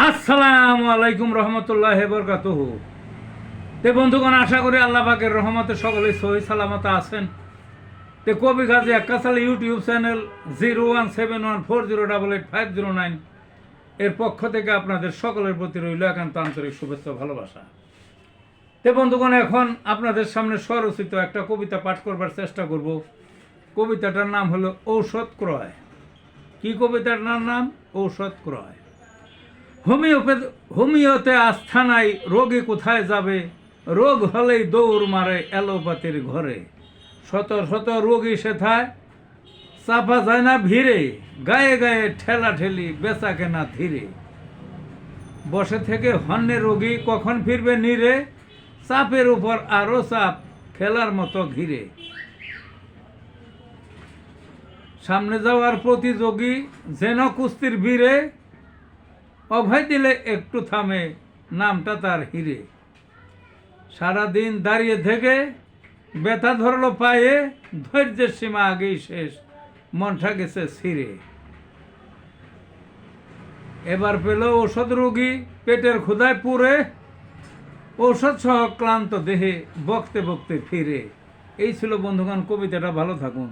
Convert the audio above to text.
আসসালামু আলাইকুম রহমতুল্লাহ বরকাতুহু। তে বন্ধুগণ, আশা করি আল্লাহ পাকের রহমতে সকলেই সহি সালামত আছেন। তে কবি গাজী আক্কাসাল ইউটিউব চ্যানেল 017140885009 এর পক্ষ থেকে আপনাদের সকলের প্রতি রইল একান্ত আন্তরিক শুভেচ্ছা ভালোবাসা। তে বন্ধুগণ, এখন আপনাদের সামনে স্বরচিত একটা কবিতা পাঠ করবার চেষ্টা করব। কবিতাটার নাম হলো ঔষধ ক্রয়। কি কবিতার নাম? ঔষধ ক্রয়। হোমিওতে আস্থা নাই, রোগী কোথায় যাবে? রোগ হলেই দৌড় মারে অ্যালোপ্যাথির ঘরে। শত শত রোগী সেথায় চাপা যায় না ভিড়ে, গায়ে গায়ে ঠেলা ঠেলি বেচা কেনা ধীরে। বসে থেকে হন্যে রোগী কখন ফিরবে নীরে, চাপের উপর আরো চাপ খেলার মতো ঘিরে। সামনে যাওয়ার প্রতিযোগী যেন কুস্তির বীরে, অভয় দিলে একটু থামে নামটা তার হিরে। সারাদিন দাঁড়িয়ে থেকে ব্যথা ধরলো পায়ে, ধৈর্যের সীমা আগেই শেষ, মনটা গেছে ছিঁড়ে। এবার পেল ঔষধ রোগী পেটের ক্ষুধায় পুরে, ঔষধ সহ ক্লান্ত দেহে বকতে বকতে ফিরে। এই ছিল বন্ধুগণ কবিতাটা। ভালো থাকুন।